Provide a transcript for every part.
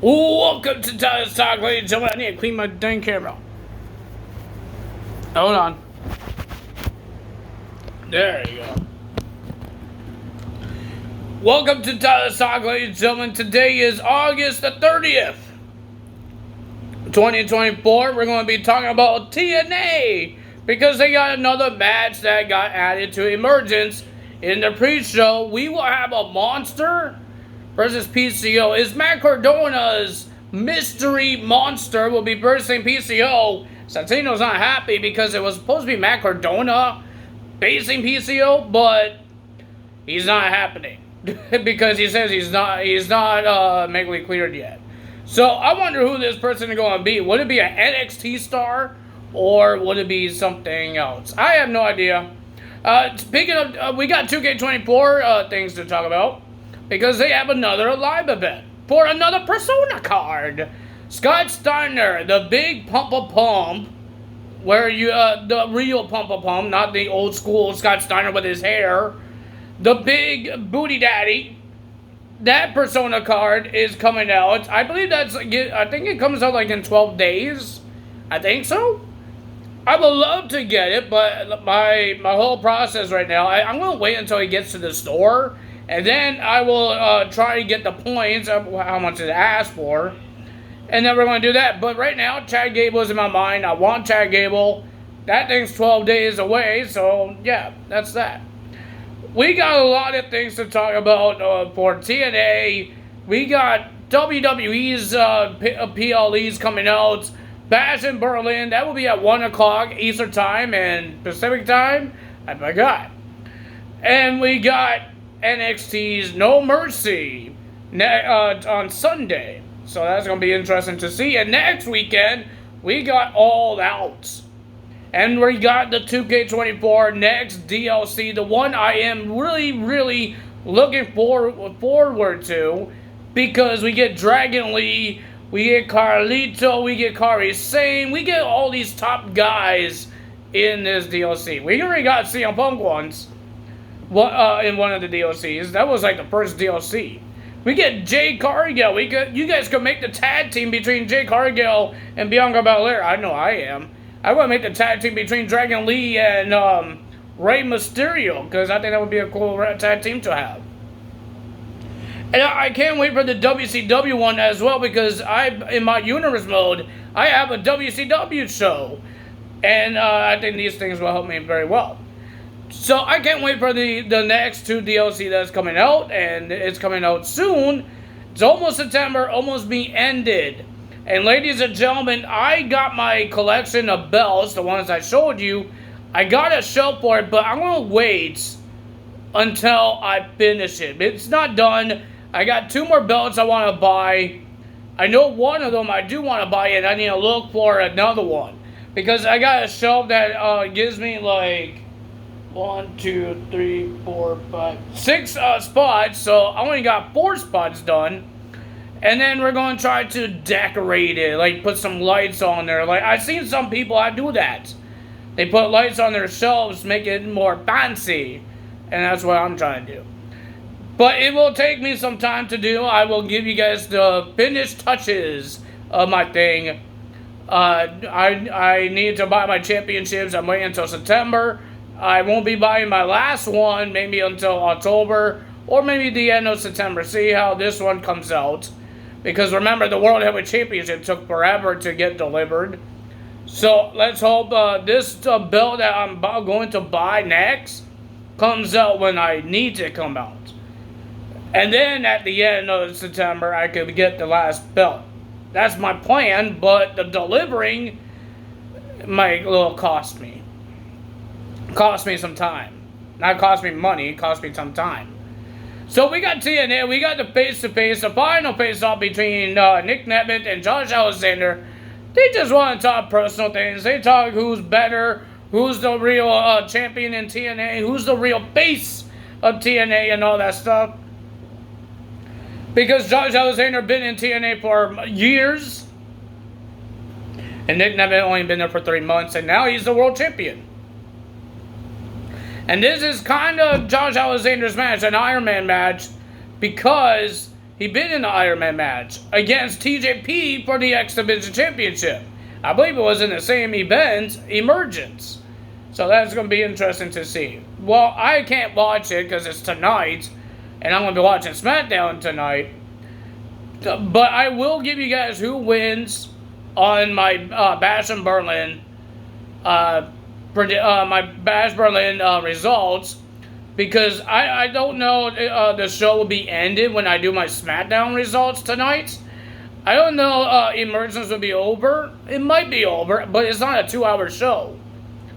Welcome to Tyler's Talk, ladies and gentlemen. I need to clean my dang camera. Hold on. There you go. Welcome to Tyler's Talk, ladies and gentlemen. Today is August the 30th, 2024. We're going to be talking about TNA because they got another match that got added to Emergence. In the pre-show, we will have a Monster versus PCO. Is Matt Cardona's mystery monster will be versing PCO. Santino's not happy because it was supposed to be Matt Cardona facing PCO, but he's not happening because he says he's not medically cleared yet. So I wonder who this person is going to be. Would it be an NXT star or would it be something else? I have no idea. Speaking of, we got 2K24 things to talk about because they have another live event for another Persona card. Scott Steiner, the big pump, where you the real pump, not the old school Scott Steiner with his hair. The big booty daddy. That Persona card is coming out. I believe I think it comes out like in 12 days. I think so. I would love to get it, but my whole process right now, I'm going to wait until he gets to the store, and then I will try to get the points of how much it asked for, and then we're going to do that. But right now, Chad Gable is in my mind. I want Chad Gable. That thing's 12 days away, so yeah, that's that. We got a lot of things to talk about for TNA. We got WWE's PLEs coming out. Bash in Berlin, that will be at 1 o'clock Eastern Time and Pacific Time. I forgot. And we got NXT's No Mercy on Sunday. So that's going to be interesting to see. And next weekend, we got All Out. And we got the 2K24 next DLC, the one I am really looking forward to, because we get Dragon Lee, we get Carlito, we get Kairi Sane, we get all these top guys in this DLC. We already got CM Punk once in one of the DLCs. That was like the first DLC. We get Jade Cargill. You guys could make the tag team between Jade Cargill and Bianca Belair. I know I am. I want to make the tag team between Dragon Lee and Rey Mysterio, because I think that would be a cool tag team to have. And I can't wait for the WCW one as well, because in my universe mode, I have a WCW show. And I think these things will help me very well. So I can't wait for the next two DLC that's coming out, and it's coming out soon. It's almost September, almost being ended. And ladies and gentlemen, I got my collection of belts, the ones I showed you. I got a shelf for it, but I'm going to wait until I finish it. It's not done. I got 2 more belts I want to buy. I know one of them I do want to buy, and I need to look for another one. Because I got a shelf that gives me like 1, 2, 3, 4, 5, 6 spots. So I only got 4 spots done. And then we're going to try to decorate it, like put some lights on there. Like, I've seen some people do that. They put lights on their shelves, make it more fancy. And that's what I'm trying to do. But it will take me some time to do. I will give you guys the finished touches of my thing. I need to buy my championships. I'm waiting until September. I won't be buying my last one maybe until October or maybe the end of September. See how this one comes out. Because remember, the World Heavyweight Championship took forever to get delivered. So let's hope this belt that I'm going to buy next comes out when I need to come out. And then at the end of September, I could get the last belt. That's my plan, but the delivering might a little cost me. Cost me some time. Not cost me money, cost me some time. So we got TNA, we got the face-to-face, the final face-off between Nick Nemeth and Josh Alexander. They just want to talk personal things. They talk who's better, who's the real champion in TNA, who's the real face of TNA and all that stuff. Because Josh Alexander been in TNA for years. And Nick Nemeth only been there for 3 months, and now he's the world champion. And this is kind of Josh Alexander's match, an Iron Man match, because He been in the Iron Man match against TJP for the X Division Championship. I believe it was in the same event, Emergence. So that's going to be interesting to see. Well, I can't watch it because it's tonight, and I'm going to be watching SmackDown tonight. But I will give you guys who wins on my Bash in Berlin, my Bash Berlin results, because I don't know the show will be ended when I do my SmackDown results tonight. I don't know Emergence will be over. It might be over, but it's not a 2-hour show.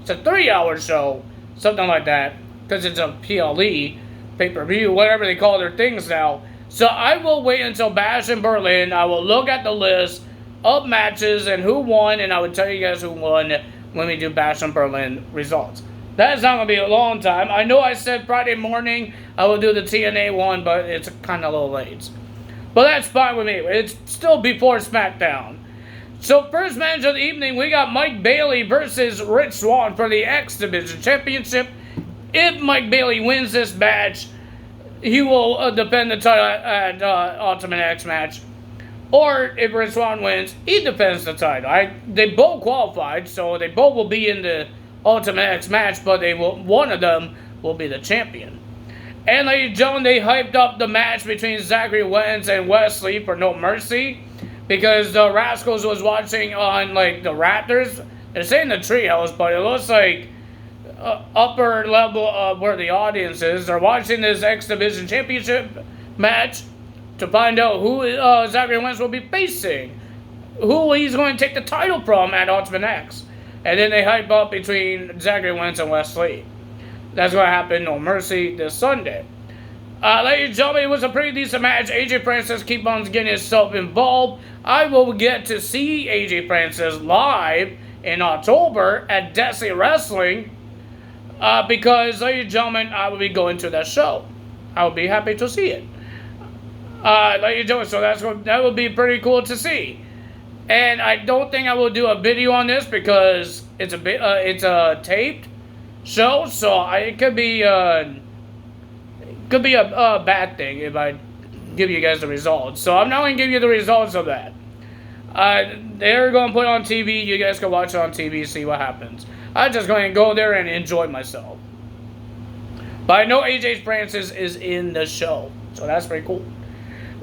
It's a 3-hour show, something like that, because it's a PLE, pay-per-view, whatever they call their things now. So I will wait until Bash in Berlin. I will look at the list of matches and who won, and I will tell you guys who won when we do Bash in Berlin results. That's not going to be a long time. I know I said Friday morning I will do the TNA one, but it's kind of a little late. But that's fine with me. It's still before SmackDown. So first match of the evening, we got Mike Bailey versus Rich Swann for the X Division Championship. If Mike Bailey wins this match, he will defend the title at Ultimate X match. Or if Rich Swann wins, he defends the title. They both qualified, so they both will be in the Ultimate X match, but one of them will be the champion. And ladies and gentlemen, they hyped up the match between Zachary Wentz and Wesley for No Mercy, because the Rascals was watching on like the Raptors. They're saying the treehouse, but it looks like upper level of where the audience is. They're watching this X Division Championship match to find out who Zachary Wentz will be facing, who he's going to take the title from at Ultimate X. And then they hype up between Zachary Wentz and Wesley. That's going to happen No Mercy this Sunday. Ladies and gentlemen, it was a pretty decent match. AJ Francis keep on getting himself involved. I will get to see AJ Francis live in October at Destiny Wrestling. Because, ladies and gentlemen, I will be going to that show. I will be happy to see it. Ladies and gentlemen, so that will be pretty cool to see. And I don't think I will do a video on this because it's a taped show, so it could be a bad thing if I give you guys the results. So I'm not going to give you the results of that. They're going to put it on TV. You guys can watch it on TV, see what happens. I'm just going to go there and enjoy myself. But I know AJ Francis is in the show, so that's pretty cool.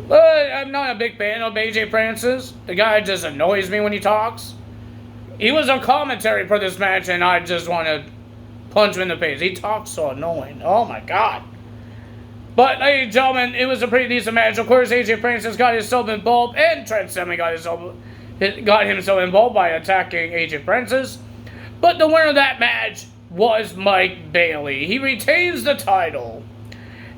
But I'm not a big fan of AJ Francis. The guy just annoys me when he talks. He was on commentary for this match, and I just want to punch him in the face. He talks so annoying. Oh my god. But, ladies and gentlemen, it was a pretty decent match. Of course, AJ Francis got himself involved, and Trent Seven got himself involved by attacking AJ Francis. But the winner of that match was Mike Bailey. He retains the title.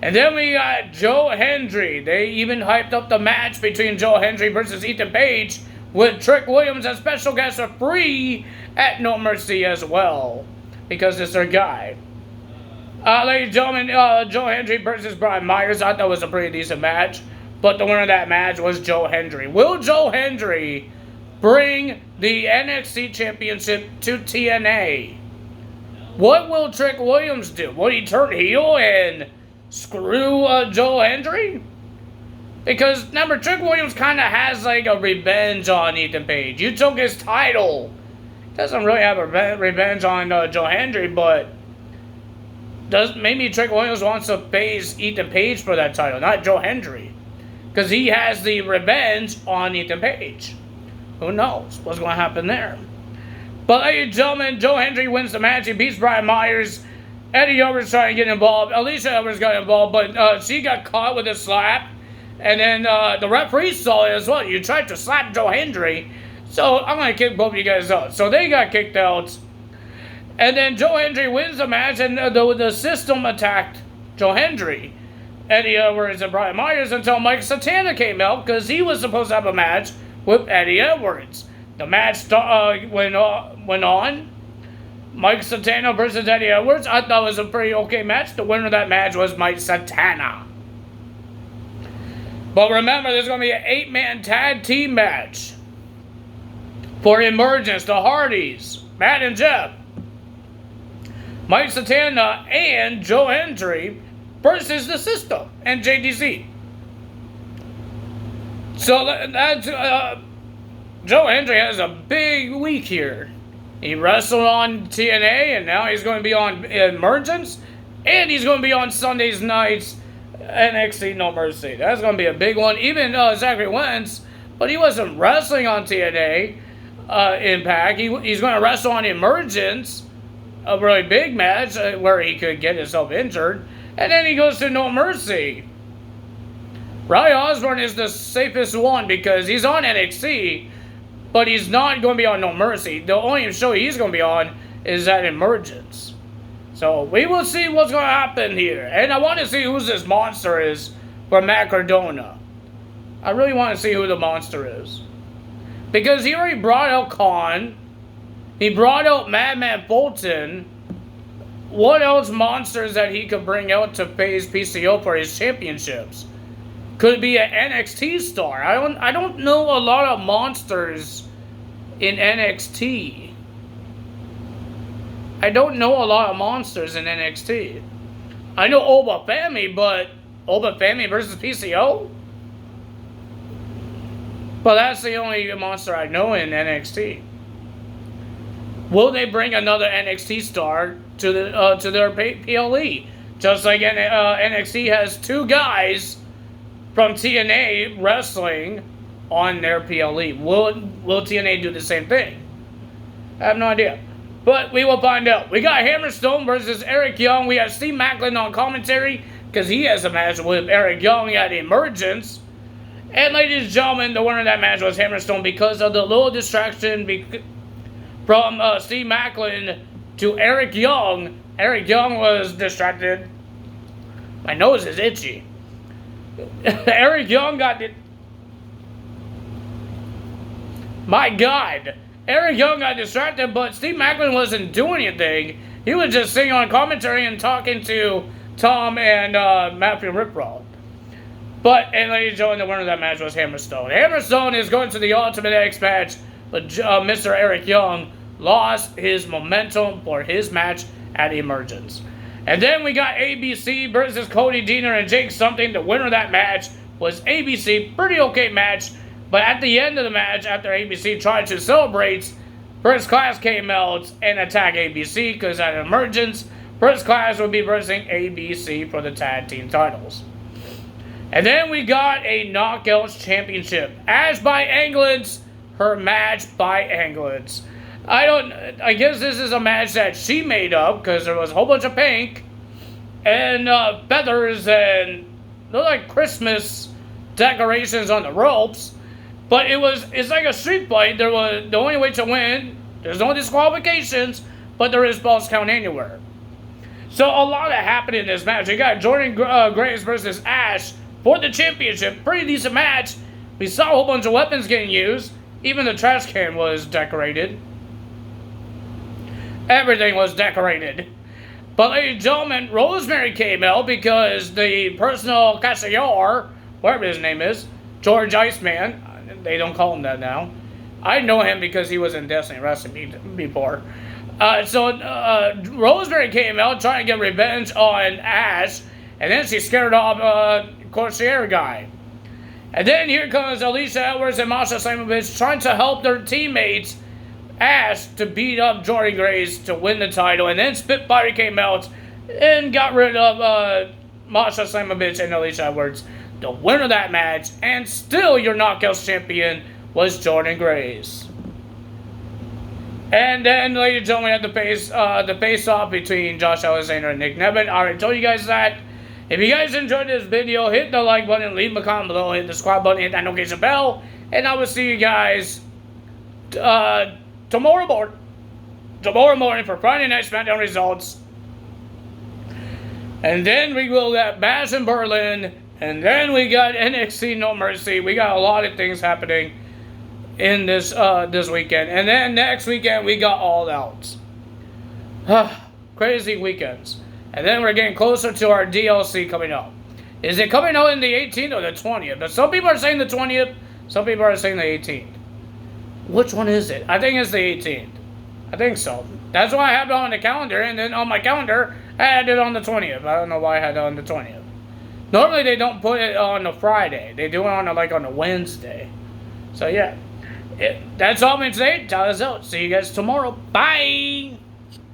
And then we got Joe Hendry. They even hyped up the match between Joe Hendry versus Ethan Page with Trick Williams as special guest for free at No Mercy as well, because it's their guy. Ladies and gentlemen, Joe Hendry versus Brian Myers. I thought it was a pretty decent match, but the winner of that match was Joe Hendry. Will Joe Hendry bring the NXT Championship to TNA? What will Trick Williams do? Will he turn heel and screw Joe Hendry? Because, remember, Trick Williams kind of has like a revenge on Ethan Page. You took his title. Doesn't really have a revenge on Joe Hendry, but maybe Trick Williams wants to face Ethan Page for that title, not Joe Hendry. Because he has the revenge on Ethan Page. Who knows what's going to happen there. But, ladies and gentlemen, Joe Hendry wins the match. He beats Brian Myers. Eddie Edwards trying to get involved. Alicia Edwards got involved, but she got caught with a slap. And then the referee saw it as well. You tried to slap Joe Hendry. So I'm going to kick both of you guys out. So they got kicked out. And then Joe Hendry wins the match, and the system attacked Joe Hendry. Eddie Edwards and Brian Myers until Mike Santana came out, because he was supposed to have a match with Eddie Edwards. The match went on. Mike Santana versus Eddie Edwards. I thought it was a pretty okay match. The winner of that match was Mike Santana. But remember, there's going to be an 8-man tag team match for Emergence, the Hardys, Matt and Jeff, Mike Santana, and Joe Hendry versus the System and JDC. So that's Joe Hendry has a big week here. He wrestled on TNA, and now he's going to be on Emergence, and he's going to be on Sundays nights NXT No Mercy. That's going to be a big one. Even Zachary Wentz, but he wasn't wrestling on TNA Impact. He's going to wrestle on Emergence, a really big match where he could get himself injured, and then he goes to No Mercy. Riley Osborne is the safest one because he's on NXT, but he's not going to be on No Mercy. The only show he's going to be on is at Emergence. So we will see what's going to happen here. And I want to see who this monster is for Matt Cardona. I really want to see who the monster is. Because he already brought out Khan. He brought out Madman Fulton. What else monsters that he could bring out to face PCO for his championships? Could be an NXT star. I don't know a lot of monsters in NXT. I don't know a lot of monsters in NXT. I know Oba Femi, but Oba Femi versus PCO? But that's the only monster I know in NXT. Will they bring another NXT star to their PLE? Just like NXT has two guys from TNA wrestling on their PLE. Will TNA do the same thing? I have no idea. But we will find out. We got Hammerstone versus Eric Young. We have Steve Macklin on commentary because he has a match with Eric Young at Emergence. And ladies and gentlemen, the winner of that match was Hammerstone because of the little distraction from Steve Macklin to Eric Young. Eric Young was distracted. My nose is itchy. Eric Young got it. My God. Eric Young got distracted, but Steve Macklin wasn't doing anything. He was just sitting on commentary and talking to Tom and Matthew Riproll. And ladies and gentlemen, the winner of that match was Hammerstone. Hammerstone is going to the Ultimate X match, but Mr. Eric Young lost his momentum for his match at Emergence. And then we got ABC versus Cody Deaner and Jake Something. The winner of that match was ABC. Pretty okay match. But at the end of the match, after ABC tried to celebrate, First Class came out and attacked ABC because at Emergence, First Class would be versing ABC for the tag team titles. And then we got a Knockouts Championship. Ash by Anglitz, her match by Anglitz. I guess this is a match that she made up because there was a whole bunch of pink and feathers and looked like Christmas decorations on the ropes. But it's like a street fight. There was the only way to win. There's no disqualifications, but there is false count anywhere. So a lot happened in this match. We got Jordan Grace versus Ash for the championship. Pretty decent match. We saw a whole bunch of weapons getting used. Even the trash can was decorated. Everything was decorated. But ladies and gentlemen, Rosemary came out because the personal cashier, whatever his name is, George Iceman, they don't call him that now. I know him because he was in Destiny Wrestling before. Rosemary came out trying to get revenge on Ash, and then she scared off Corsair guy. And then here comes Alicia Edwards and Masha Slamovich trying to help their teammates, Ash, to beat up Jordan Grace to win the title. And then Spitfire came out and got rid of Masha Slamovich and Alicia Edwards. The winner of that match, and still your Knockouts champion, was Jordan Grace. And then, ladies and gentlemen, we had the face-off between Josh Alexander and Nick Nevin. I already told you guys that. If you guys enjoyed this video, hit the like button, leave a comment below, hit the subscribe button, hit that notification bell, and I will see you guys tomorrow morning for Friday Night SmackDown results. And then we will get Bash in Berlin. And then we got NXT No Mercy. We got a lot of things happening in this weekend. And then next weekend we got All Out. Crazy weekends. And then we're getting closer to our DLC coming up. Is it coming out in the 18th or the 20th? But some people are saying the 20th. Some people are saying the 18th. Which one is it? I think it's the 18th. I think so. That's why I have it on the calendar. And then on my calendar, I had it on the 20th. I don't know why I had it on the 20th. Normally they don't put it on a Friday. They do it on a Wednesday. So yeah, that's all I'm gonna say. Tell us out. See you guys tomorrow. Bye.